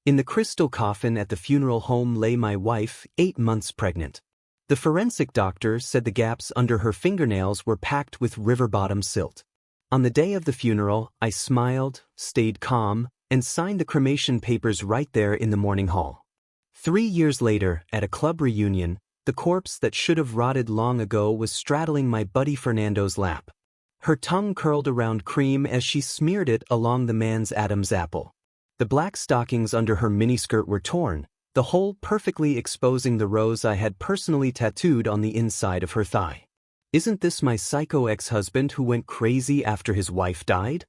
In the crystal coffin at the funeral home lay my wife, 8 months pregnant. The forensic doctor said the gaps under her fingernails were packed with river-bottom silt. On the day of the funeral, I smiled, stayed calm, and signed the cremation papers right there in the mourning hall. 3 years later, at a club reunion, the corpse that should have rotted long ago was straddling my buddy Fernando's lap. Her tongue curled around cream as she smeared it along the man's Adam's apple. The black stockings under her miniskirt were torn, the hole perfectly exposing the rose I had personally tattooed on the inside of her thigh. Isn't this my psycho ex-husband who went crazy after his wife died?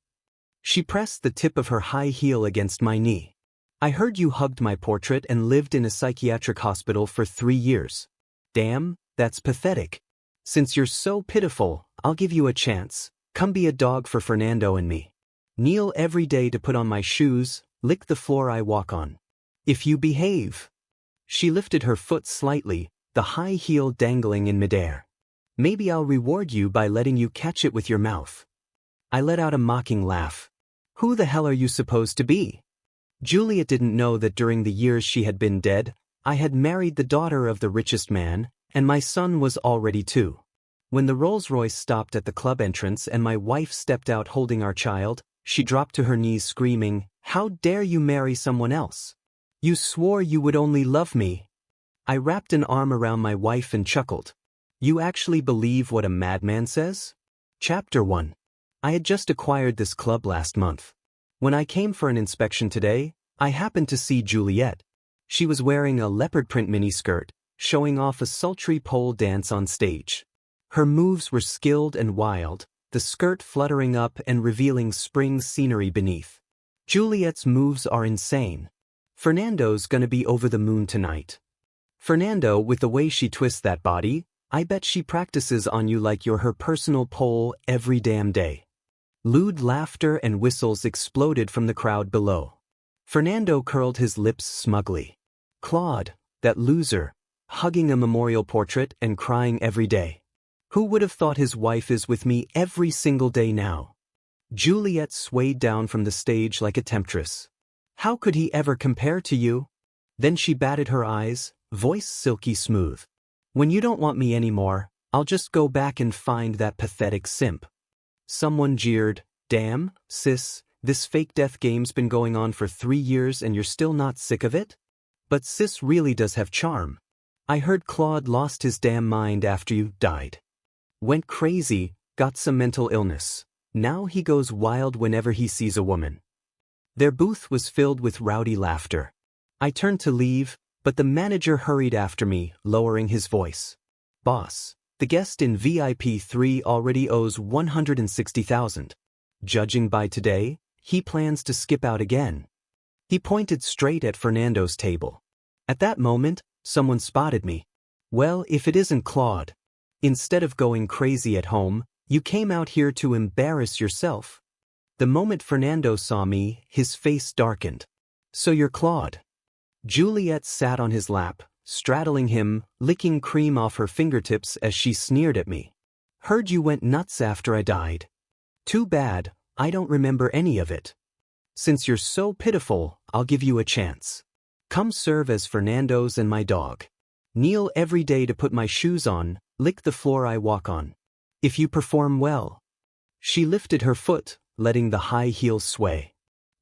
She pressed the tip of her high heel against my knee. I heard you hugged my portrait and lived in a psychiatric hospital for 3 years. Damn, that's pathetic. Since you're so pitiful, I'll give you a chance. Come be a dog for Fernando and me. Kneel every day to put on my shoes, lick the floor I walk on. If you behave. She lifted her foot slightly, the high heel dangling in midair. Maybe I'll reward you by letting you catch it with your mouth. I let out a mocking laugh. Who the hell are you supposed to be? Juliet didn't know that during the years she had been dead, I had married the daughter of the richest man, and my son was already 2. When the Rolls-Royce stopped at the club entrance and my wife stepped out holding our child, she dropped to her knees screaming, "How dare you marry someone else? You swore you would only love me." I wrapped an arm around my wife and chuckled. You actually believe what a madman says? Chapter 1. I had just acquired this club last month. When I came for an inspection today, I happened to see Juliet. She was wearing a leopard print miniskirt, showing off a sultry pole dance on stage. Her moves were skilled and wild, the skirt fluttering up and revealing spring scenery beneath. Juliet's moves are insane. Fernando's gonna be over the moon tonight. Fernando, with the way she twists that body, I bet she practices on you like you're her personal pole every damn day. Lewd laughter and whistles exploded from the crowd below. Fernando curled his lips smugly. Claude, that loser, hugging a memorial portrait and crying every day. Who would have thought his wife is with me every single day now? Juliet swayed down from the stage like a temptress. How could he ever compare to you? Then she batted her eyes, voice silky smooth. When you don't want me anymore, I'll just go back and find that pathetic simp. Someone jeered, damn, sis, this fake death game's been going on for 3 years and you're still not sick of it? But sis really does have charm. I heard Claude lost his damn mind after you died. Went crazy, got some mental illness. Now he goes wild whenever he sees a woman. Their booth was filled with rowdy laughter. I turned to leave, but the manager hurried after me, lowering his voice. Boss, the guest in VIP 3 already owes $160,000. Judging by today, he plans to skip out again. He pointed straight at Fernando's table. At that moment, someone spotted me. Well, if it isn't Claude. Instead of going crazy at home, you came out here to embarrass yourself. The moment Fernando saw me, his face darkened. So you're Claude. Juliet sat on his lap, straddling him, licking cream off her fingertips as she sneered at me. Heard you went nuts after I died. Too bad, I don't remember any of it. Since you're so pitiful, I'll give you a chance. Come serve as Fernando's and my dog. Kneel every day to put my shoes on, lick the floor I walk on. If you perform well. She lifted her foot, letting the high heels sway.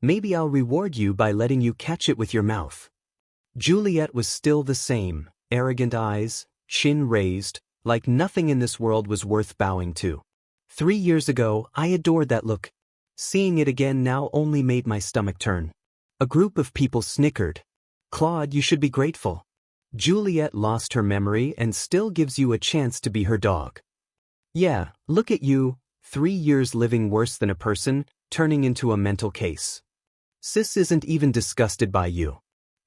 Maybe I'll reward you by letting you catch it with your mouth. Juliet was still the same, arrogant eyes, chin raised, like nothing in this world was worth bowing to. 3 years ago, I adored that look. Seeing it again now only made my stomach turn. A group of people snickered. Claude, you should be grateful. Juliet lost her memory and still gives you a chance to be her dog. Yeah, look at you, 3 years living worse than a person, turning into a mental case. Sis isn't even disgusted by you.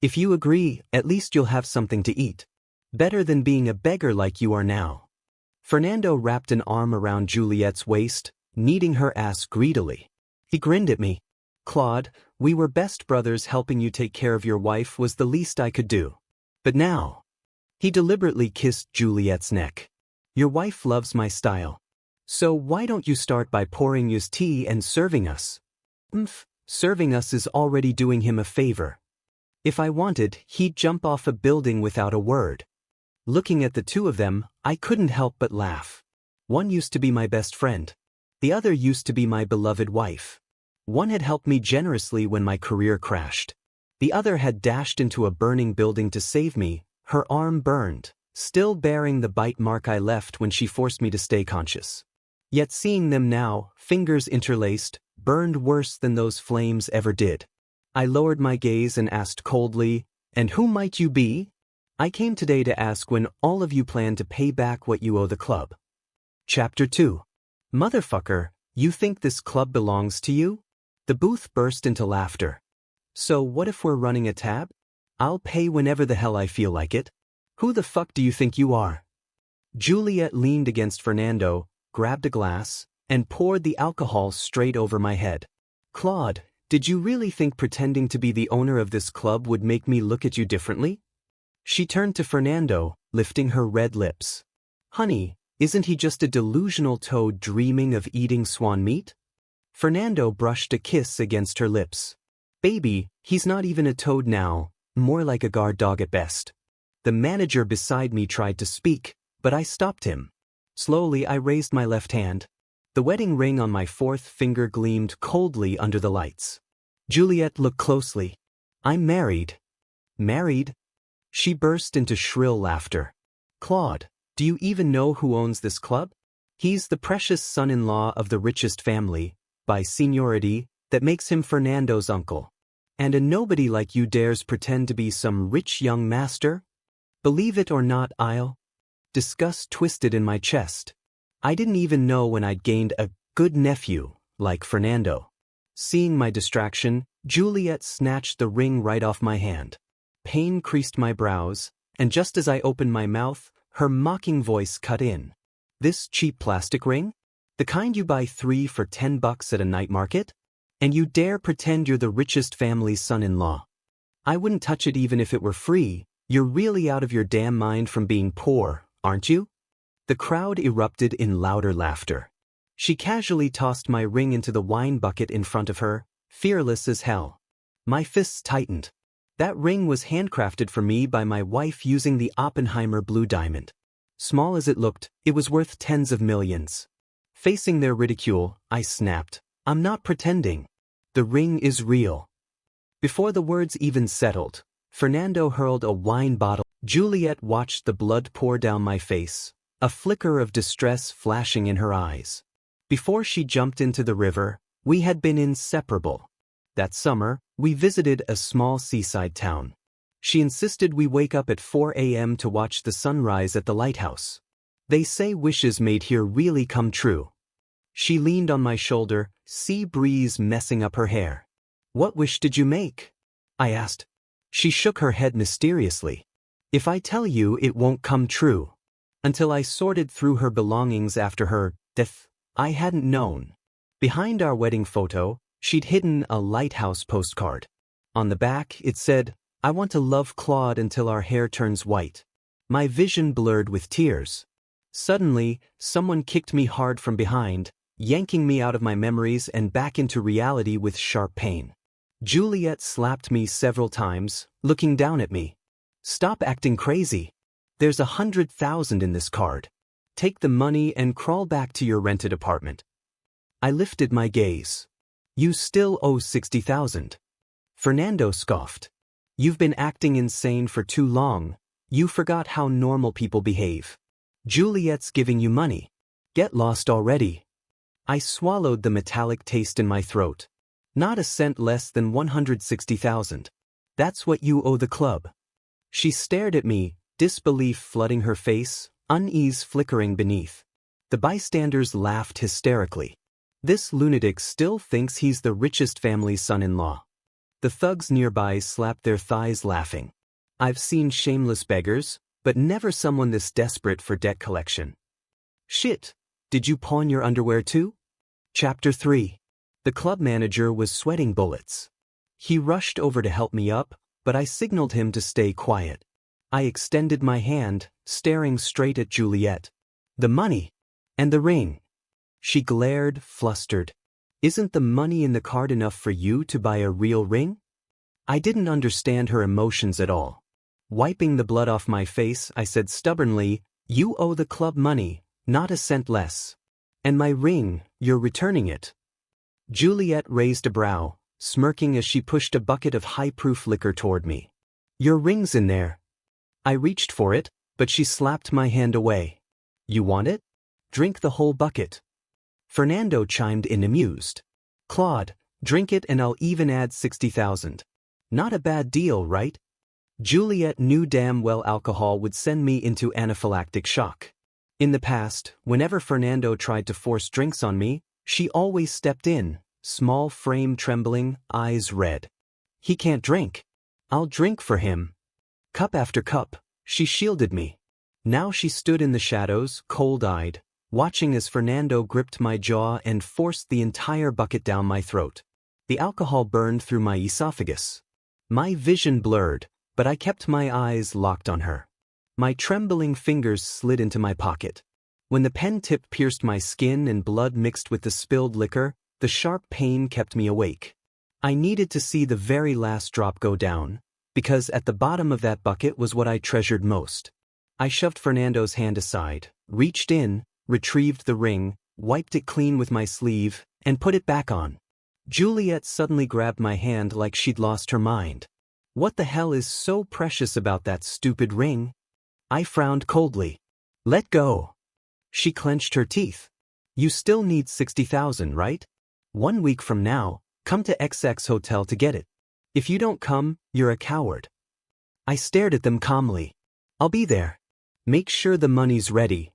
If you agree, at least you'll have something to eat. Better than being a beggar like you are now. Fernando wrapped an arm around Juliet's waist, kneading her ass greedily. He grinned at me. Claude, we were best brothers. Helping you take care of your wife was the least I could do. But now. He deliberately kissed Juliet's neck. Your wife loves my style. So why don't you start by pouring us tea and serving us? Serving us is already doing him a favor. If I wanted, he'd jump off a building without a word. Looking at the two of them, I couldn't help but laugh. One used to be my best friend. The other used to be my beloved wife. One had helped me generously when my career crashed. The other had dashed into a burning building to save me, her arm burned, still bearing the bite mark I left when she forced me to stay conscious. Yet seeing them now, fingers interlaced, burned worse than those flames ever did. I lowered my gaze and asked coldly, "And who might you be?" "I came today to ask when all of you plan to pay back what you owe the club." Chapter 2. Motherfucker, you think this club belongs to you? The booth burst into laughter. So what if we're running a tab? I'll pay whenever the hell I feel like it. Who the fuck do you think you are? Juliet leaned against Fernando, grabbed a glass, and poured the alcohol straight over my head. Claude, did you really think pretending to be the owner of this club would make me look at you differently? She turned to Fernando, lifting her red lips. Honey, isn't he just a delusional toad dreaming of eating swan meat? Fernando brushed a kiss against her lips. Baby, he's not even a toad now, more like a guard dog at best. The manager beside me tried to speak, but I stopped him. Slowly I raised my left hand. The wedding ring on my fourth finger gleamed coldly under the lights. Juliet looked closely. I'm married. Married? She burst into shrill laughter. Claude, do you even know who owns this club? He's the precious son-in-law of the richest family, by seniority, that makes him Fernando's uncle. And a nobody like you dares pretend to be some rich young master? Believe it or not, I'll. Disgust twisted in my chest. I didn't even know when I'd gained a good nephew, like Fernando. Seeing my distraction, Juliet snatched the ring right off my hand. Pain creased my brows, and just as I opened my mouth, her mocking voice cut in. This cheap plastic ring? The kind you buy 3 for $10 at a night market? And you dare pretend you're the richest family's son-in-law? I wouldn't touch it even if it were free. You're really out of your damn mind from being poor, aren't you? The crowd erupted in louder laughter. She casually tossed my ring into the wine bucket in front of her, fearless as hell. My fists tightened. That ring was handcrafted for me by my wife using the Oppenheimer blue diamond. Small as it looked, it was worth tens of millions. Facing their ridicule, I snapped. I'm not pretending. The ring is real. Before the words even settled, Fernando hurled a wine bottle. Juliet watched the blood pour down my face, a flicker of distress flashing in her eyes. Before she jumped into the river, we had been inseparable. That summer, we visited a small seaside town. She insisted we wake up at 4 a.m. to watch the sunrise at the lighthouse. They say wishes made here really come true. She leaned on my shoulder, sea breeze messing up her hair. What wish did you make? I asked. She shook her head mysteriously. If I tell you, it won't come true. Until I sorted through her belongings after her death, I hadn't known. Behind our wedding photo, she'd hidden a lighthouse postcard. On the back, it said, I want to love Claude until our hair turns white. My vision blurred with tears. Suddenly, someone kicked me hard from behind, yanking me out of my memories and back into reality with sharp pain. Juliet slapped me several times, looking down at me. Stop acting crazy. There's $100,000 in this card. Take the money and crawl back to your rented apartment. I lifted my gaze. You still owe $60,000. Fernando scoffed. You've been acting insane for too long. You forgot how normal people behave. Juliet's giving you money. Get lost already. I swallowed the metallic taste in my throat. Not a cent less than $160,000. That's what you owe the club. She stared at me, disbelief flooding her face, unease flickering beneath. The bystanders laughed hysterically. This lunatic still thinks he's the richest family's son-in-law. The thugs nearby slapped their thighs laughing. I've seen shameless beggars, but never someone this desperate for debt collection. Shit, did you pawn your underwear too? Chapter 3. The club manager was sweating bullets. He rushed over to help me up, but I signaled him to stay quiet. I extended my hand, staring straight at Juliet. The money. And the ring. She glared, flustered. Isn't the money in the card enough for you to buy a real ring? I didn't understand her emotions at all. Wiping the blood off my face, I said stubbornly, "You owe the club money, not a cent less. And my ring, you're returning it." Juliet raised a brow, smirking as she pushed a bucket of high-proof liquor toward me. "Your ring's in there." I reached for it, but she slapped my hand away. "You want it? Drink the whole bucket." Fernando chimed in amused. "Claude, drink it and I'll even add 60,000. Not a bad deal, right?" Juliet knew damn well alcohol would send me into anaphylactic shock. In the past, whenever Fernando tried to force drinks on me, she always stepped in, small frame trembling, eyes red. "He can't drink. I'll drink for him." Cup after cup, she shielded me. Now she stood in the shadows, cold-eyed, watching as Fernando gripped my jaw and forced the entire bucket down my throat. The alcohol burned through my esophagus. My vision blurred, but I kept my eyes locked on her. My trembling fingers slid into my pocket. When the pen tip pierced my skin and blood mixed with the spilled liquor, the sharp pain kept me awake. I needed to see the very last drop go down, because at the bottom of that bucket was what I treasured most. I shoved Fernando's hand aside, reached in, retrieved the ring, wiped it clean with my sleeve, and put it back on. Juliet suddenly grabbed my hand like she'd lost her mind. "What the hell is so precious about that stupid ring?" I frowned coldly. "Let go." She clenched her teeth. "You still need 60,000, right? 1 week from now, come to XX Hotel to get it. If you don't come, you're a coward." I stared at them calmly. "I'll be there. Make sure the money's ready."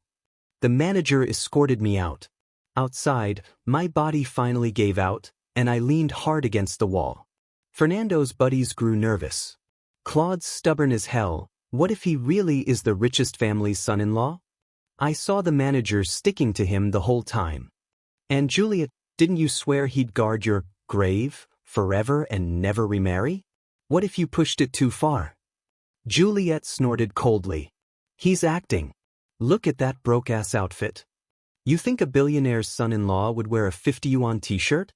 The manager escorted me out. Outside, my body finally gave out, and I leaned hard against the wall. Fernando's buddies grew nervous. "Claude's stubborn as hell. What if he really is the richest family's son-in-law?" I saw the manager sticking to him the whole time. "And Juliet, didn't you swear he'd guard your grave forever and never remarry? What if you pushed it too far?" Juliet snorted coldly. "He's acting. Look at that broke-ass outfit. You think a billionaire's son-in-law would wear a 50-yuan t-shirt?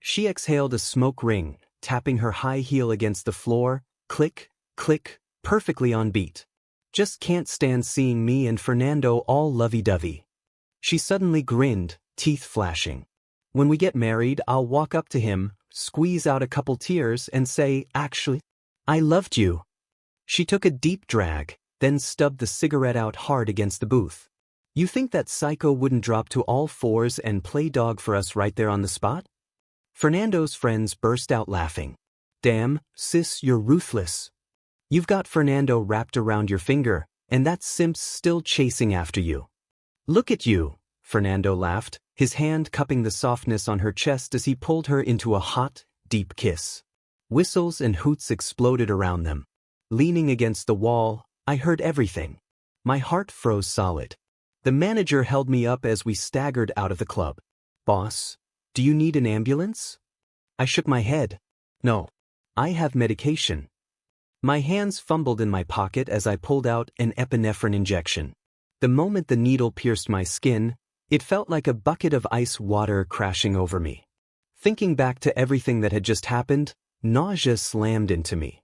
She exhaled a smoke ring, tapping her high heel against the floor, click, click, perfectly on beat. "Just can't stand seeing me and Fernando all lovey-dovey." She suddenly grinned, teeth flashing. "When we get married, I'll walk up to him, squeeze out a couple tears and say, 'Actually, I loved you.'" She took a deep drag, then stubbed the cigarette out hard against the booth. "You think that psycho wouldn't drop to all fours and play dog for us right there on the spot?" Fernando's friends burst out laughing. "Damn, sis, you're ruthless. You've got Fernando wrapped around your finger, and that simp's still chasing after you." "Look at you," Fernando laughed, his hand cupping the softness on her chest as he pulled her into a hot, deep kiss. Whistles and hoots exploded around them. Leaning against the wall, I heard everything. My heart froze solid. The manager held me up as we staggered out of the club. "Boss, do you need an ambulance?" I shook my head. "No. I have medication." My hands fumbled in my pocket as I pulled out an epinephrine injection. The moment the needle pierced my skin, it felt like a bucket of ice water crashing over me. Thinking back to everything that had just happened, nausea slammed into me.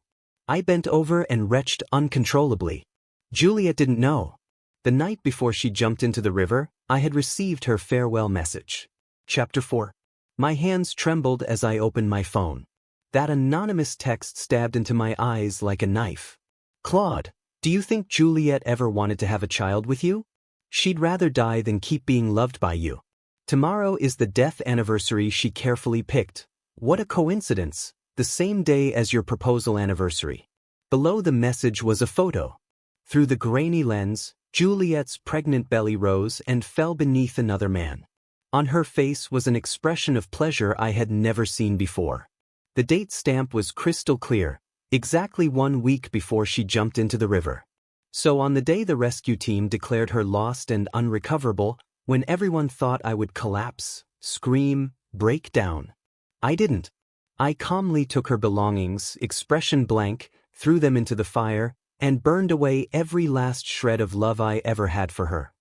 I bent over and retched uncontrollably. Juliet didn't know. The night before she jumped into the river, I had received her farewell message. Chapter 4. My hands trembled as I opened my phone. That anonymous text stabbed into my eyes like a knife. "Claude, do you think Juliet ever wanted to have a child with you? She'd rather die than keep being loved by you. Tomorrow is the death anniversary she carefully picked. What a coincidence, the same day as your proposal anniversary." Below the message was a photo. Through the grainy lens, Juliet's pregnant belly rose and fell beneath another man. On her face was an expression of pleasure I had never seen before. The date stamp was crystal clear, exactly 1 week before she jumped into the river. So on the day the rescue team declared her lost and unrecoverable, when everyone thought I would collapse, scream, break down, I didn't. I calmly took her belongings, expression blank, threw them into the fire, and burned away every last shred of love I ever had for her.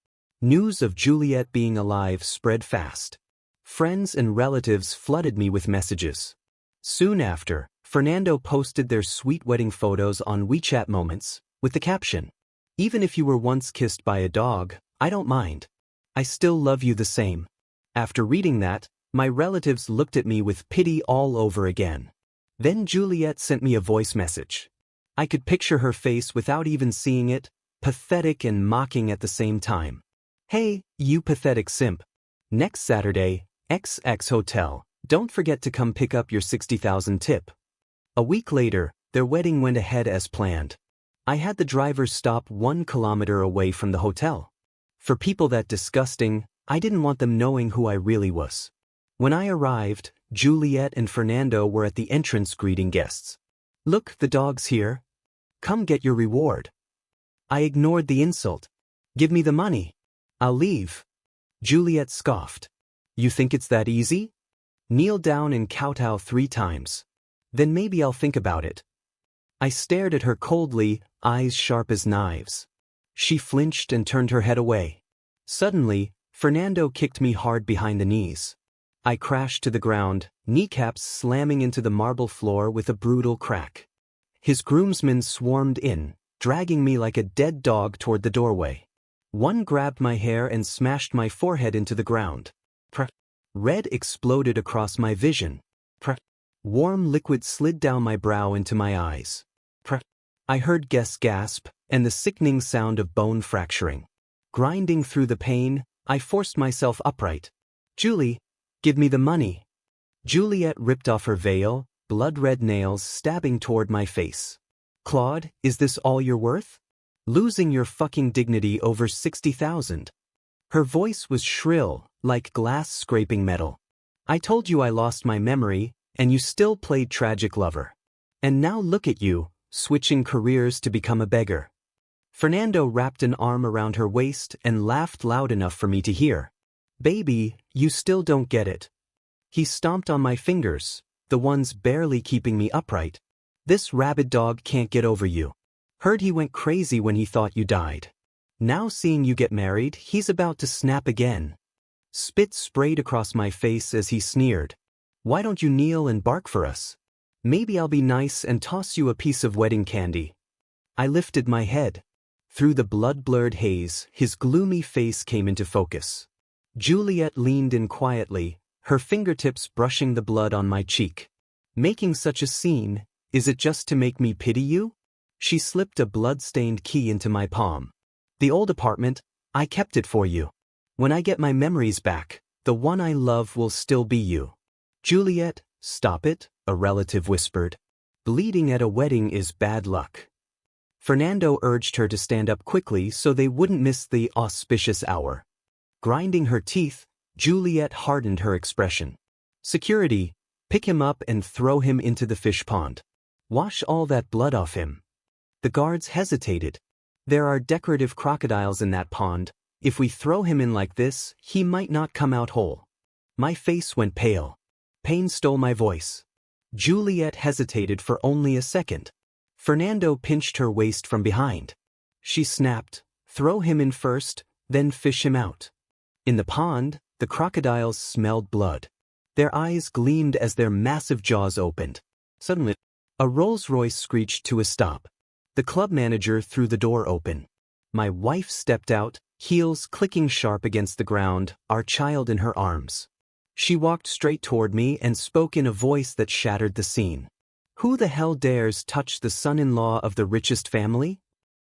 News of Juliet being alive spread fast. Friends and relatives flooded me with messages. Soon after, Fernando posted their sweet wedding photos on WeChat Moments, with the caption, "Even if you were once kissed by a dog, I don't mind. I still love you the same." After reading that, my relatives looked at me with pity all over again. Then Juliet sent me a voice message. I could picture her face without even seeing it, pathetic and mocking at the same time. "Hey, you pathetic simp. Next Saturday, XX Hotel, don't forget to come pick up your 60,000 tip." A week later, their wedding went ahead as planned. I had the driver stop 1 kilometer away from the hotel. For people that disgusting, I didn't want them knowing who I really was. When I arrived, Juliet and Fernando were at the entrance greeting guests. "Look, the dog's here. Come get your reward." I ignored the insult. "Give me the money. I'll leave." Juliet scoffed. "You think it's that easy? Kneel down and kowtow 3 times. Then maybe I'll think about it." I stared at her coldly, eyes sharp as knives. She flinched and turned her head away. Suddenly, Fernando kicked me hard behind the knees. I crashed to the ground, kneecaps slamming into the marble floor with a brutal crack. His groomsmen swarmed in, dragging me like a dead dog toward the doorway. One grabbed my hair and smashed my forehead into the ground. Red exploded across my vision. Warm liquid slid down my brow into my eyes. I heard guests gasp, and the sickening sound of bone fracturing. Grinding through the pain, I forced myself upright. "Julie, give me the money." Juliet ripped off her veil, blood-red nails stabbing toward my face. "Claude, is this all you're worth? Losing your fucking dignity over 60,000. Her voice was shrill, like glass scraping metal. "I told you I lost my memory, and you still played tragic lover. And now look at you, switching careers to become a beggar." Fernando wrapped an arm around her waist and laughed loud enough for me to hear. "Baby, you still don't get it." He stomped on my fingers, the ones barely keeping me upright. "This rabid dog can't get over you. Heard he went crazy when he thought you died. Now seeing you get married, he's about to snap again." Spit sprayed across my face as he sneered. "Why don't you kneel and bark for us? Maybe I'll be nice and toss you a piece of wedding candy." I lifted my head. Through the blood-blurred haze, his gloomy face came into focus. Juliet leaned in quietly, her fingertips brushing the blood on my cheek. "Making such a scene, is it just to make me pity you?" She slipped a blood-stained key into my palm. "The old apartment, I kept it for you. When I get my memories back, the one I love will still be you." "Juliet, stop it," a relative whispered. "Bleeding at a wedding is bad luck." Fernando urged her to stand up quickly so they wouldn't miss the auspicious hour. Grinding her teeth, Juliet hardened her expression. "Security, pick him up and throw him into the fish pond. Wash all that blood off him." The guards hesitated. "There are decorative crocodiles in that pond. If we throw him in like this, he might not come out whole." My face went pale. Pain stole my voice. Juliet hesitated for only a second. Fernando pinched her waist from behind. She snapped, "Throw him in first, then fish him out." In the pond, the crocodiles smelled blood. Their eyes gleamed as their massive jaws opened. Suddenly, a Rolls-Royce screeched to a stop. The club manager threw the door open. My wife stepped out, heels clicking sharp against the ground, our child in her arms. She walked straight toward me and spoke in a voice that shattered the scene. "Who the hell dares touch the son-in-law of the richest family?"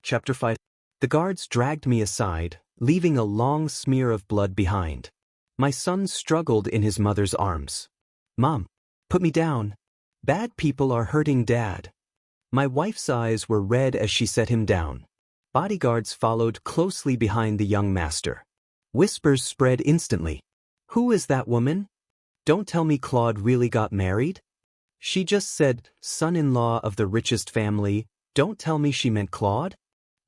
Chapter 5. The guards dragged me aside, leaving a long smear of blood behind. My son struggled in his mother's arms. "Mom, put me down. Bad people are hurting Dad." My wife's eyes were red as she set him down. Bodyguards followed closely behind the young master. Whispers spread instantly. "Who is that woman? Don't tell me Claude really got married?" She just said, "son-in-law of the richest family." Don't tell me she meant Claude?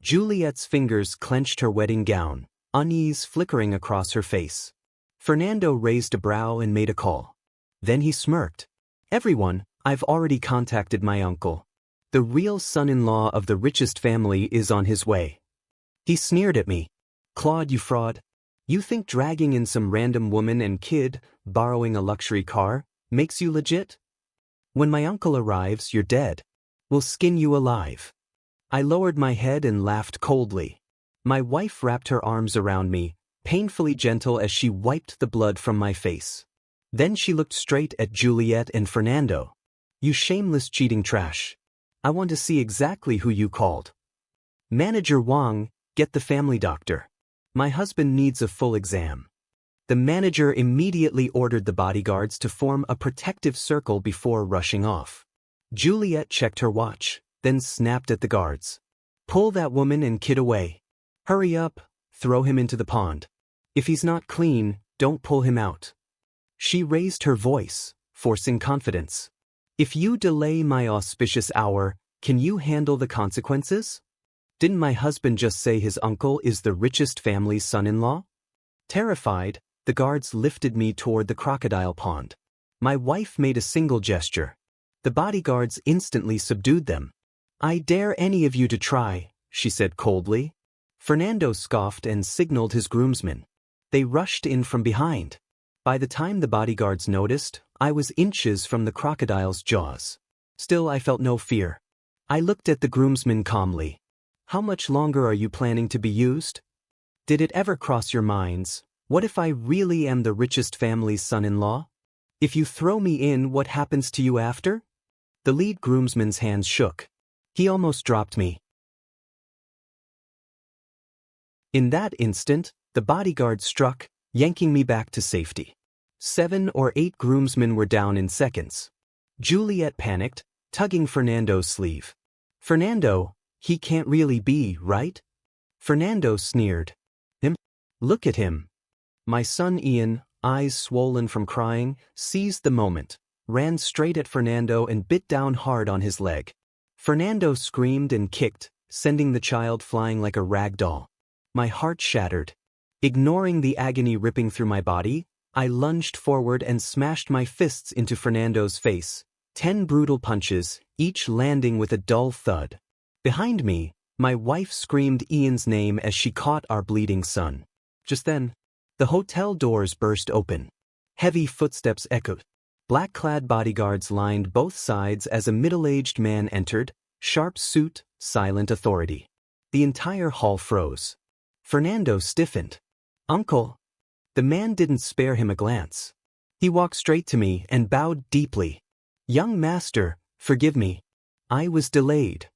Juliet's fingers clenched her wedding gown, unease flickering across her face. Fernando raised a brow and made a call. Then he smirked. "Everyone, I've already contacted my uncle. The real son-in-law of the richest family is on his way." He sneered at me. "Claude, you fraud. You think dragging in some random woman and kid, borrowing a luxury car, makes you legit?" When my uncle arrives, you're dead. We'll skin you alive. I lowered my head and laughed coldly. My wife wrapped her arms around me, painfully gentle as she wiped the blood from my face. Then she looked straight at Juliet and Fernando. You shameless cheating trash. I want to see exactly who you called. Manager Wang, get the family doctor. My husband needs a full exam. The manager immediately ordered the bodyguards to form a protective circle before rushing off. Juliet checked her watch, then snapped at the guards. Pull that woman and kid away. Hurry up, throw him into the pond. If he's not clean, don't pull him out. She raised her voice, forcing confidence. If you delay my auspicious hour, can you handle the consequences? Didn't my husband just say his uncle is the richest family's son-in-law? Terrified, the guards lifted me toward the crocodile pond. My wife made a single gesture. The bodyguards instantly subdued them. I dare any of you to try, she said coldly. Fernando scoffed and signaled his groomsmen. They rushed in from behind. By the time the bodyguards noticed, I was inches from the crocodile's jaws. Still, I felt no fear. I looked at the groomsmen calmly. How much longer are you planning to be used? Did it ever cross your minds, what if I really am the richest family's son-in-law? If you throw me in, what happens to you after? The lead groomsman's hands shook. He almost dropped me. In that instant, the bodyguard struck, yanking me back to safety. 7 or 8 groomsmen were down in seconds. Juliet panicked, tugging Fernando's sleeve. Fernando, he can't really be, right? Fernando sneered. Him? Look at him. My son Ian, eyes swollen from crying, seized the moment, ran straight at Fernando and bit down hard on his leg. Fernando screamed and kicked, sending the child flying like a rag doll. My heart shattered. Ignoring the agony ripping through my body, I lunged forward and smashed my fists into Fernando's face. 10 brutal punches, each landing with a dull thud. Behind me, my wife screamed Ian's name as she caught our bleeding son. Just then, the hotel doors burst open. Heavy footsteps echoed. Black-clad bodyguards lined both sides as a middle-aged man entered, sharp suit, silent authority. The entire hall froze. Fernando stiffened. Uncle. The man didn't spare him a glance. He walked straight to me and bowed deeply. Young master, forgive me. I was delayed.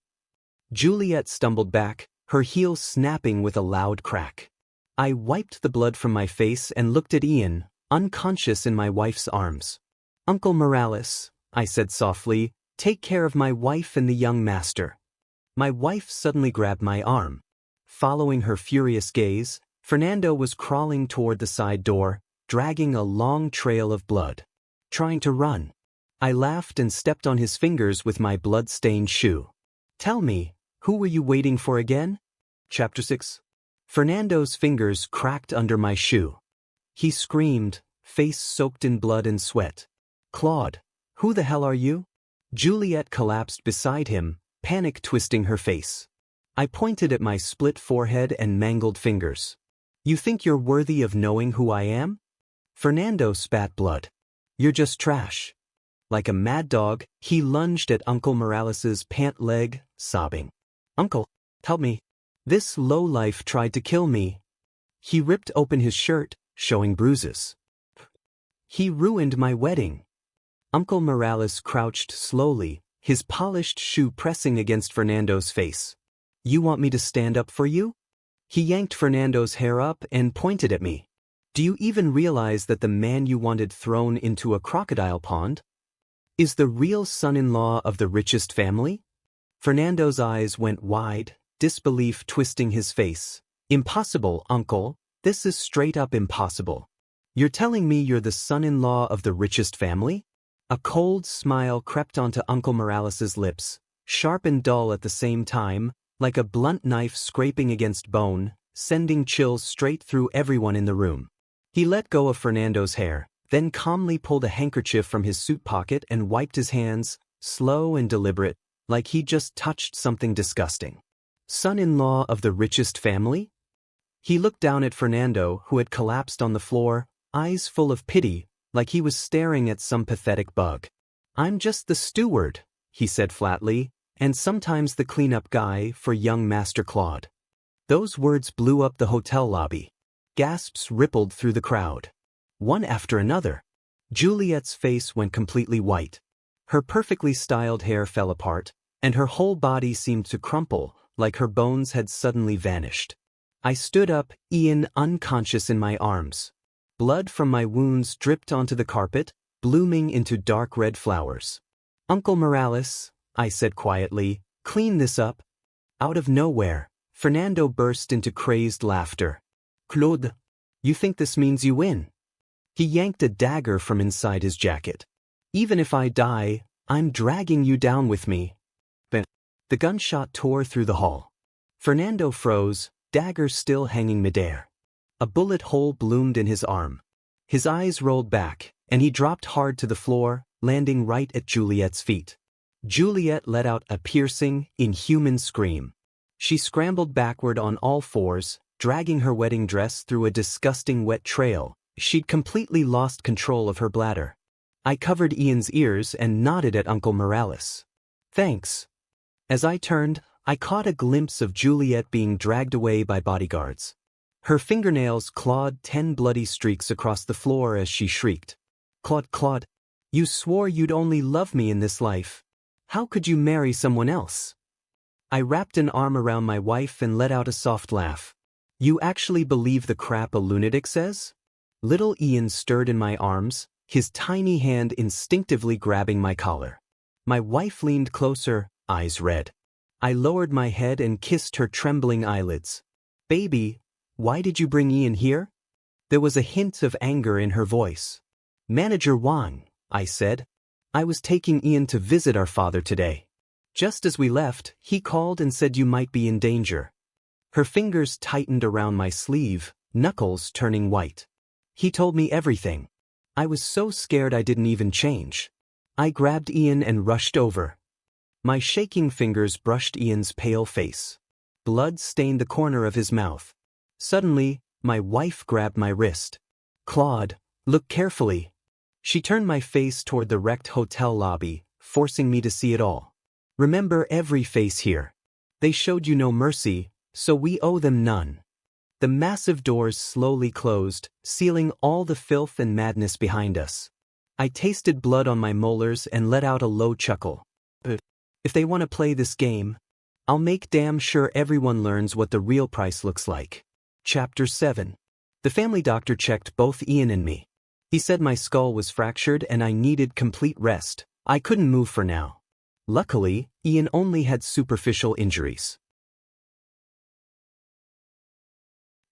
Juliet stumbled back, her heels snapping with a loud crack. I wiped the blood from my face and looked at Ian, unconscious in my wife's arms. Uncle Morales, I said softly, take care of my wife and the young master. My wife suddenly grabbed my arm. Following her furious gaze, Fernando was crawling toward the side door, dragging a long trail of blood. Trying to run. I laughed and stepped on his fingers with my blood-stained shoe. Tell me, who were you waiting for again? Chapter 6. Fernando's fingers cracked under my shoe. He screamed, face soaked in blood and sweat. Claude, who the hell are you? Juliet collapsed beside him, panic twisting her face. I pointed at my split forehead and mangled fingers. You think you're worthy of knowing who I am? Fernando spat blood. You're just trash. Like a mad dog, he lunged at Uncle Morales's pant leg, sobbing. Uncle, help me. This lowlife tried to kill me. He ripped open his shirt, showing bruises. He ruined my wedding. Uncle Morales crouched slowly, his polished shoe pressing against Fernando's face. You want me to stand up for you? He yanked Fernando's hair up and pointed at me. Do you even realize that the man you wanted thrown into a crocodile pond is the real son-in-law of the richest family? Fernando's eyes went wide, disbelief twisting his face. Impossible, uncle. This is straight up impossible. You're telling me you're the son-in-law of the richest family? A cold smile crept onto Uncle Morales's lips, sharp and dull at the same time, like a blunt knife scraping against bone, sending chills straight through everyone in the room. He let go of Fernando's hair, then calmly pulled a handkerchief from his suit pocket and wiped his hands, slow and deliberate, like he'd just touched something disgusting. Son-in-law of the richest family? He looked down at Fernando, who had collapsed on the floor, eyes full of pity, like he was staring at some pathetic bug. I'm just the steward, he said flatly, and sometimes the cleanup guy for young Master Claude. Those words blew up the hotel lobby. Gasps rippled through the crowd. One after another. Juliet's face went completely white. Her perfectly styled hair fell apart, and her whole body seemed to crumple, like her bones had suddenly vanished. I stood up, Ian unconscious in my arms. Blood from my wounds dripped onto the carpet, blooming into dark red flowers. Uncle Morales, I said quietly, clean this up. Out of nowhere, Fernando burst into crazed laughter. Claude, you think this means you win? He yanked a dagger from inside his jacket. Even if I die, I'm dragging you down with me. But the gunshot tore through the hall. Fernando froze, dagger still hanging midair. A bullet hole bloomed in his arm. His eyes rolled back, and he dropped hard to the floor, landing right at Juliet's feet. Juliet let out a piercing, inhuman scream. She scrambled backward on all fours, dragging her wedding dress through a disgusting wet trail. She'd completely lost control of her bladder. I covered Ian's ears and nodded at Uncle Morales. Thanks. As I turned, I caught a glimpse of Juliet being dragged away by bodyguards. Her fingernails clawed 10 bloody streaks across the floor as she shrieked. Claude, you swore you'd only love me in this life. How could you marry someone else? I wrapped an arm around my wife and let out a soft laugh. You actually believe the crap a lunatic says? Little Ian stirred in my arms, his tiny hand instinctively grabbing my collar. My wife leaned closer, eyes red. I lowered my head and kissed her trembling eyelids. Baby, why did you bring Ian here? There was a hint of anger in her voice. Manager Wang, I said. I was taking Ian to visit our father today. Just as we left, he called and said you might be in danger. Her fingers tightened around my sleeve, knuckles turning white. He told me everything. I was so scared I didn't even change. I grabbed Ian and rushed over. My shaking fingers brushed Ian's pale face. Blood stained the corner of his mouth. Suddenly, my wife grabbed my wrist. Claude, look carefully. She turned my face toward the wrecked hotel lobby, forcing me to see it all. Remember every face here. They showed you no mercy, so we owe them none. The massive doors slowly closed, sealing all the filth and madness behind us. I tasted blood on my molars and let out a low chuckle. If they want to play this game, I'll make damn sure everyone learns what the real price looks like. Chapter 7. The family doctor checked both Ian and me. He said my skull was fractured and I needed complete rest. I couldn't move for now. Luckily, Ian only had superficial injuries.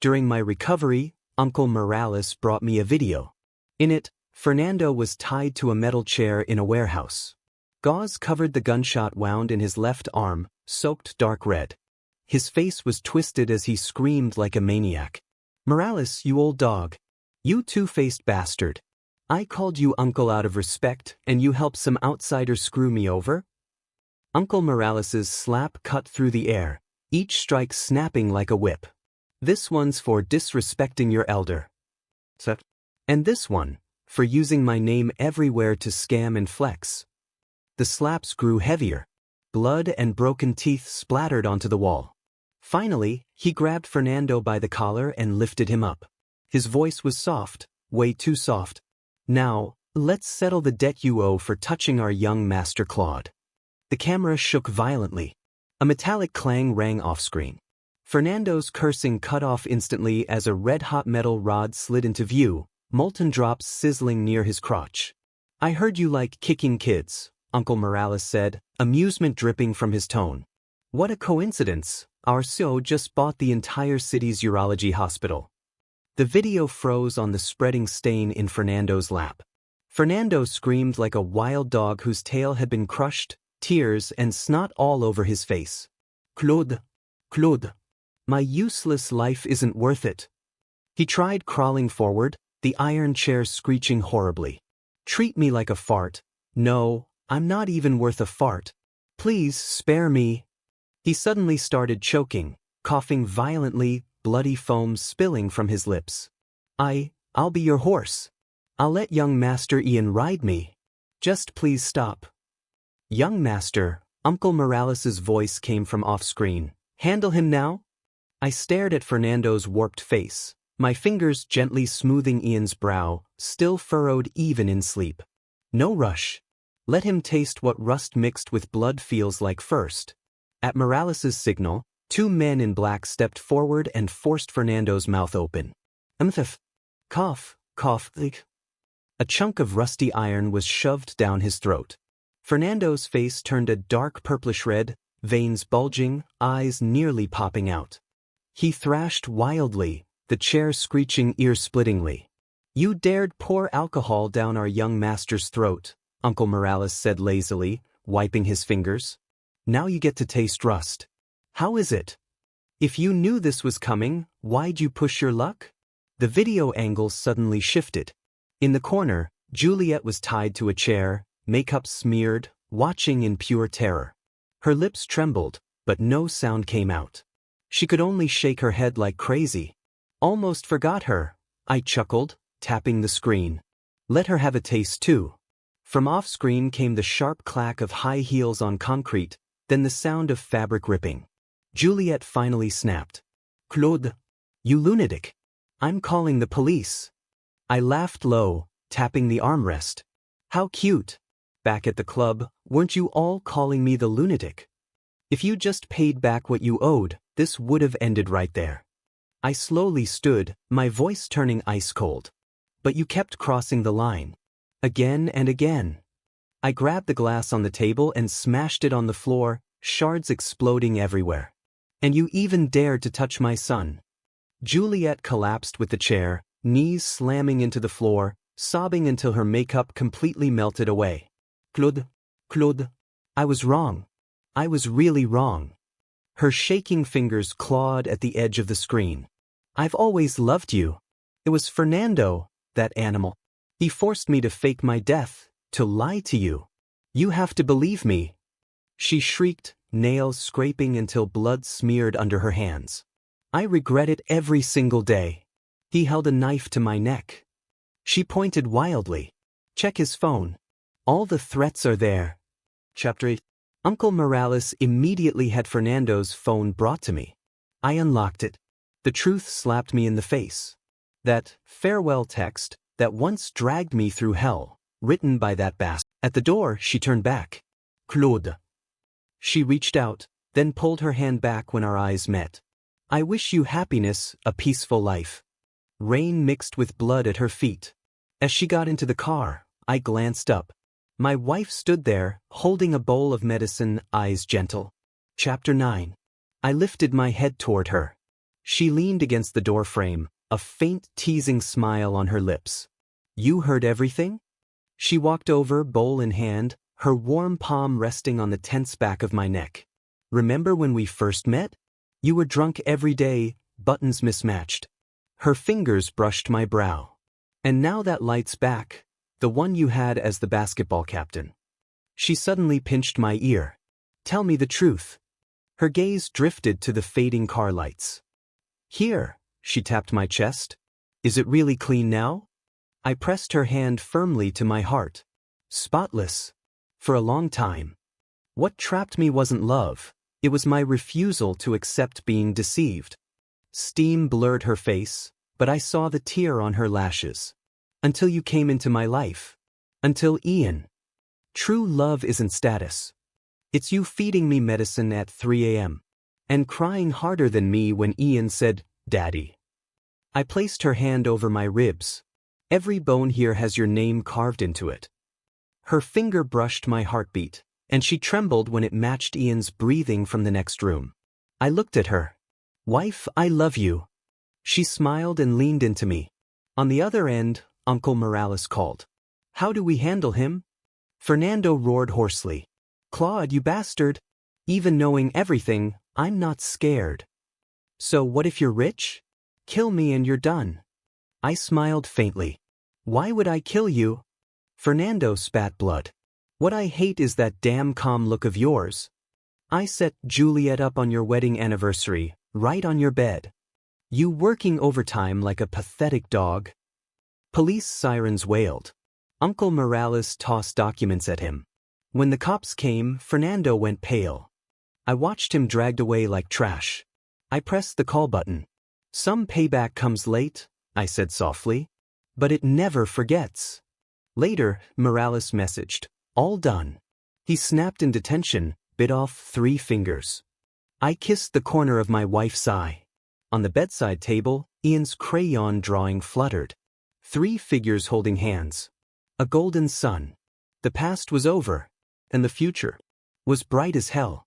During my recovery, Uncle Morales brought me a video. In it, Fernando was tied to a metal chair in a warehouse. Gauze covered the gunshot wound in his left arm, soaked dark red. His face was twisted as he screamed like a maniac. Morales, you old dog. You two-faced bastard. I called you uncle out of respect, and you helped some outsider screw me over? Uncle Morales's slap cut through the air, each strike snapping like a whip. This one's for disrespecting your elder. And this one, for using my name everywhere to scam and flex. The slaps grew heavier. Blood and broken teeth splattered onto the wall. Finally, he grabbed Fernando by the collar and lifted him up. His voice was soft, way too soft. Now, let's settle the debt you owe for touching our young Master Claude. The camera shook violently. A metallic clang rang off-screen. Fernando's cursing cut off instantly as a red-hot metal rod slid into view, molten drops sizzling near his crotch. I heard you like kicking kids, Uncle Morales said, amusement dripping from his tone. What a coincidence, our CEO just bought the entire city's urology hospital. The video froze on the spreading stain in Fernando's lap. Fernando screamed like a wild dog whose tail had been crushed, tears and snot all over his face. Claude, my useless life isn't worth it. He tried crawling forward, the iron chair screeching horribly. Treat me like a fart. No, I'm not even worth a fart. Please spare me. He suddenly started choking, coughing violently, bloody foam spilling from his lips. I'll be your horse. I'll let young Master Ian ride me. Just please stop. Young master, Uncle Morales's voice came from off-screen. Handle him now? I stared at Fernando's warped face, my fingers gently smoothing Ian's brow, still furrowed even in sleep. No rush. Let him taste what rust mixed with blood feels like first. At Morales's signal, 2 men in black stepped forward and forced Fernando's mouth open. Cough, cough, like. A chunk of rusty iron was shoved down his throat. Fernando's face turned a dark purplish red, veins bulging, eyes nearly popping out. He thrashed wildly, the chair screeching ear-splittingly. You dared pour alcohol down our young master's throat, Uncle Morales said lazily, wiping his fingers. Now you get to taste rust. How is it? If you knew this was coming, why'd you push your luck? The video angle suddenly shifted. In the corner, Juliet was tied to a chair, makeup smeared, watching in pure terror. Her lips trembled, but no sound came out. She could only shake her head like crazy. Almost forgot her, I chuckled, tapping the screen. Let her have a taste too. From off-screen came the sharp clack of high heels on concrete, then the sound of fabric ripping. Juliet finally snapped. Claude, you lunatic. I'm calling the police. I laughed low, tapping the armrest. How cute. Back at the club, weren't you all calling me the lunatic? If you just paid back what you owed, this would have ended right there. I slowly stood, my voice turning ice cold. But you kept crossing the line. Again and again. I grabbed the glass on the table and smashed it on the floor, shards exploding everywhere. And you even dared to touch my son. Juliet collapsed with the chair, knees slamming into the floor, sobbing until her makeup completely melted away. Claude, I was wrong. I was really wrong. Her shaking fingers clawed at the edge of the screen. I've always loved you. It was Fernando, that animal. He forced me to fake my death, to lie to you. You have to believe me. She shrieked, nails scraping until blood smeared under her hands. I regret it every single day. He held a knife to my neck. She pointed wildly. Check his phone. All the threats are there. Chapter 8. Uncle Morales immediately had Fernando's phone brought to me. I unlocked it. The truth slapped me in the face. That farewell text that once dragged me through hell, written by that bastard. At the door, she turned back. Claude. She reached out, then pulled her hand back when our eyes met. I wish you happiness, a peaceful life. Rain mixed with blood at her feet. As she got into the car, I glanced up. My wife stood there, holding a bowl of medicine, eyes gentle. Chapter 9. I lifted my head toward her. She leaned against the doorframe, a faint teasing smile on her lips. You heard everything? She walked over, bowl in hand, her warm palm resting on the tense back of my neck. Remember when we first met? You were drunk every day, buttons mismatched. Her fingers brushed my brow. And now that light's back, the one you had as the basketball captain. She suddenly pinched my ear. Tell me the truth. Her gaze drifted to the fading car lights. Here, she tapped my chest. Is it really clean now? I pressed her hand firmly to my heart. Spotless. For a long time. What trapped me wasn't love. It was my refusal to accept being deceived. Steam blurred her face, but I saw the tear on her lashes. Until you came into my life. Until Ian. True love isn't status. It's you feeding me medicine at 3 a.m. and crying harder than me when Ian said, Daddy. I placed her hand over my ribs. Every bone here has your name carved into it. Her finger brushed my heartbeat, and she trembled when it matched Ian's breathing from the next room. I looked at her. Wife, I love you. She smiled and leaned into me. On the other end, Uncle Morales called. How do we handle him? Fernando roared hoarsely. Claude, you bastard. Even knowing everything, I'm not scared. So what if you're rich? Kill me and you're done. I smiled faintly. Why would I kill you? Fernando spat blood. What I hate is that damn calm look of yours. I set Juliet up on your wedding anniversary, right on your bed. You working overtime like a pathetic dog. Police sirens wailed. Uncle Morales tossed documents at him. When the cops came, Fernando went pale. I watched him dragged away like trash. I pressed the call button. Some payback comes late, I said softly. But it never forgets. Later, Morales messaged, all done. He snapped in detention, bit off 3 fingers. I kissed the corner of my wife's eye. On the bedside table, Ian's crayon drawing fluttered. 3 figures holding hands. A golden sun. The past was over, and the future was bright as hell.